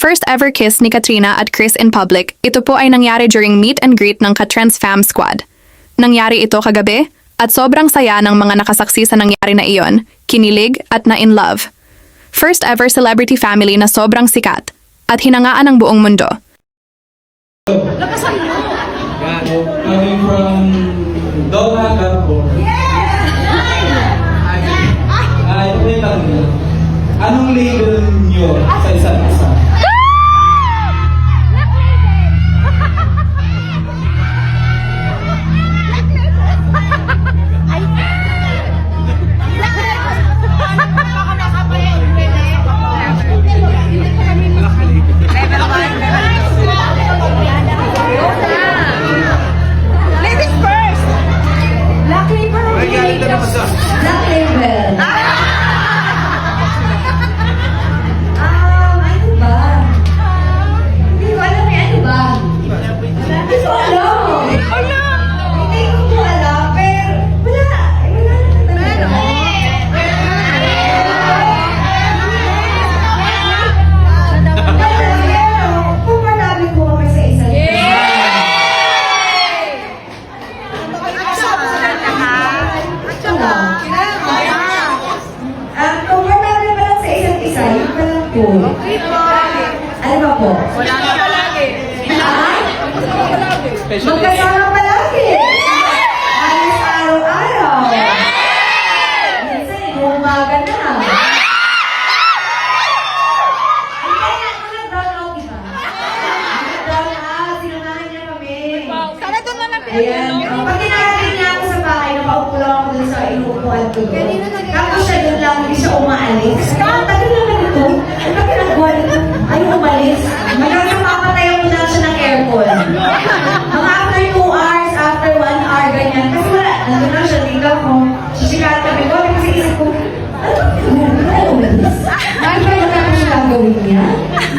first ever kiss ni Katrina at Chris in public, ito po ay nangyari during meet and greet ng Katrans Fam Squad. Nangyari ito kagabi at sobrang saya ng mga nakasaksi sa nangyari na iyon, kinilig at na-in love. First ever celebrity family na sobrang sikat at hinangaan ng buong mundo. Coming from Doha, Gabon. Anong label niyo sa isa't isa? Ladies first! Black label. Black label. Ano ba? Hindi ko alam ano ba? Hindi ko alam. Hindi ko alam, pero wala. Wala na talaga. Kung marami ko kami sa isa't isa. Kung marami pa lang sa isa't isa, yun pa lang po. Ano ba po? Magkasama palagi. Halos araw-araw. Minsan, umaga na. Mga brown out, diba? Mga brown out, sinunahan niya kami. Sana doon na lang Ayan. Pag tinarating niya ako sa bahay, nakaupo lang ako dun sa inuupuan ko doon. Tapos siya doon lang, hindi siya umaalis. Ang tagal naman ito. Ang ginagawa nito. Ayaw umalis. Magaling papatayan ko lang siya ng aircon. Mga after 2 hours, after 1 hour, ganyan. Kasi wala, nandun lang siya, dito ako. Sisikat kami ko. Kasi isip ko, ano umalis? Bakit ba naman siya gagawin niya?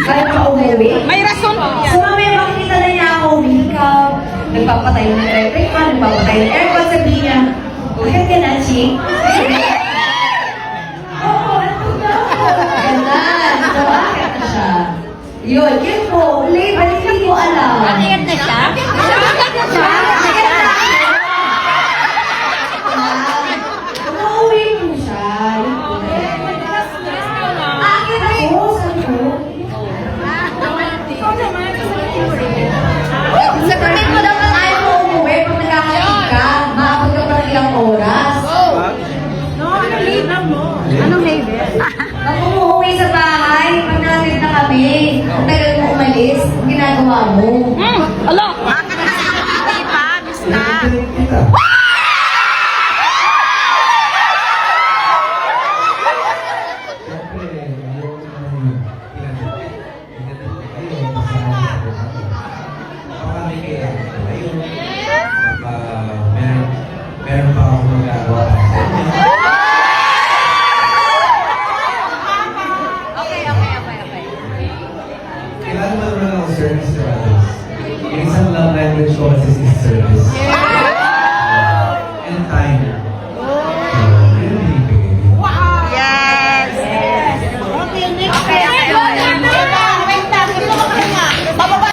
Bakit pa umuwi? May rason po yan. So mamaya makikita na niya ako umikaw, nagpapatay ng electric fan, nagpapatay ng aircon, sabi niya, bakit ka na, Ching? Oo, ano na ako? Ganun. So, bakit na siya? Yun po. Uli, ba't hindi ko alam? Ayan na siya? Umuwi ko siya. Yun po. Akin ako, saan ko? Sagutin mo daw ang Ayaw mo umuwi pag nagkakalit ka. Maabot ka pa ng ilang oras. Anong label? Pag umuwi sa bahay, pag natin na kami, ang tagal mo umalis, ang ginagawa mo. Alo! Bakit kasi hindi pa, basta? Kita. Siyempre, ayaw ko naman ayun, masama ko. Baka may kailangan ko. Ayun, meron pa akong magagawa para sa inyo. Okay. Kailangan mo naman ako service to others. Yung isang love language ko kasi is service. And time. Yun ang binibigay ko. Yes! Okay. Wait lang, ito ka pa nga. Bababa!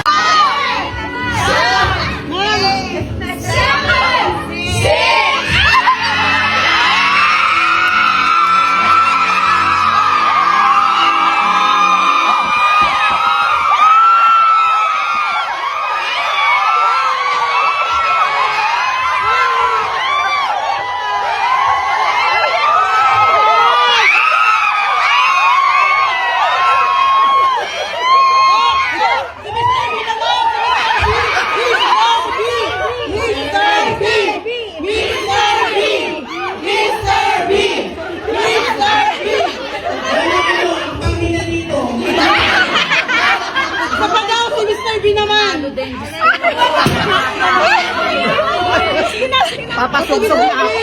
Papasugsog na ako.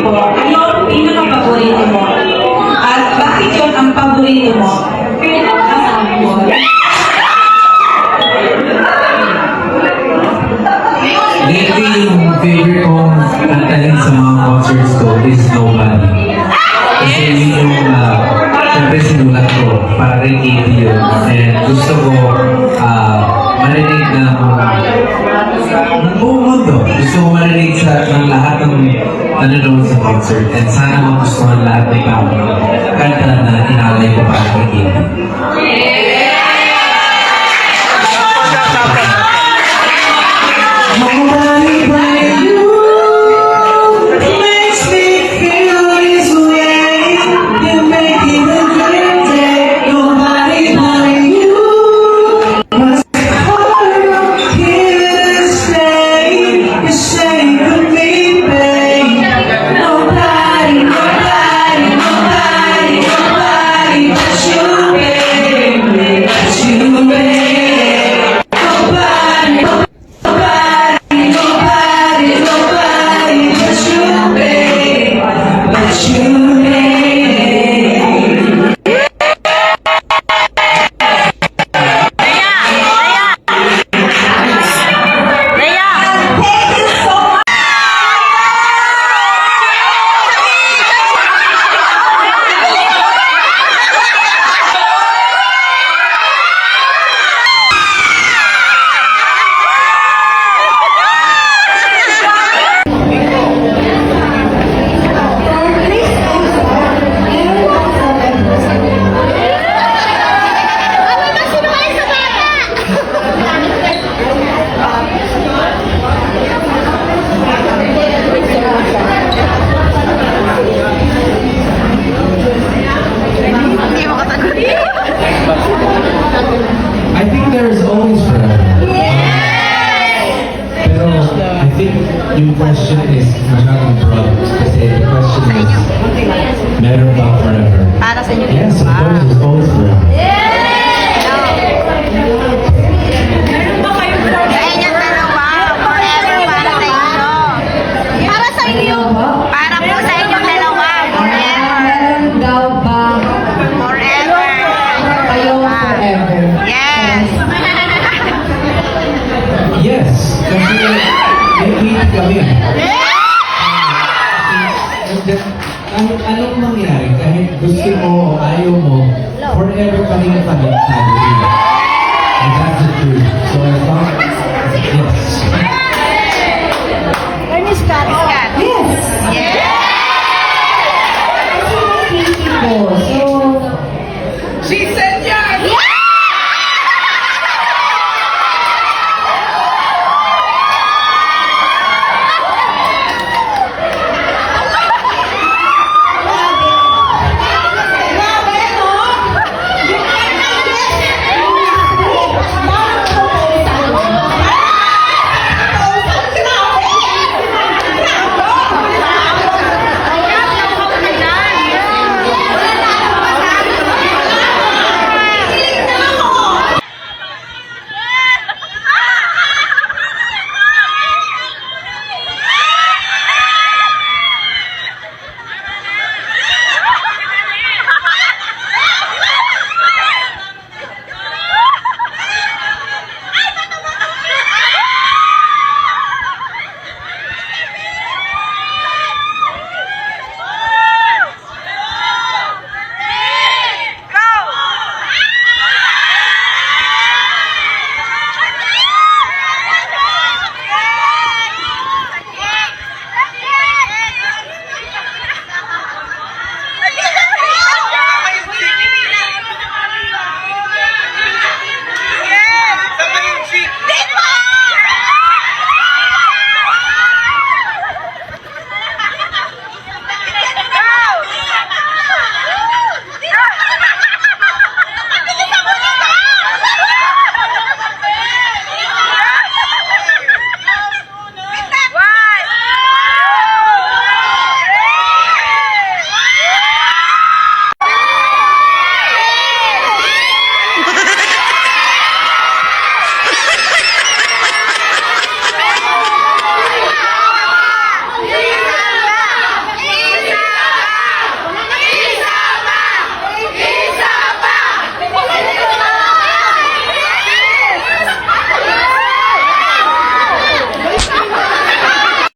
po, ano ang pinaka-paborito mo? At bakit yun ang paborito mo? Lately, yung favorite kong kantahin sa mga concerts ko is Nobody. Kasi yun yung, syempre sinulat ko para kay Katie yun. And gusto ko marinig ng buong mundo. Gusto ko marinig ng lahat ng nanonood sa concert. And sana magustuhan lahat ng tao. Kanta na inalay ko para kay Katie. Nobody but you makes me feel this way. You make it a good day. Nobody but you was hard here to stay. You say to me, babe. Nobody, nobody, nobody, nobody but you, babe. But you, babe. Nobody, nobody, nobody but you, babe. But you, babe. I think there is always forever. Pero I think yung question is masyadong broad. Kasi the question is, meron ba forever? Para sa inyo, Yes, of course, there's always forever. Ayun yung dalawa. Forever para sa inyo. Para sa inyo. Para po sa inyong dalawa. Forever. Meron daw ba Forever. kayo forever? Yes. Yes, kasi may meet kami. Kahit anong mangyari, kahit gusto mo o ayaw mo, forever pa rin kami family. And that's the truth. So as long yes. Yes. Yes.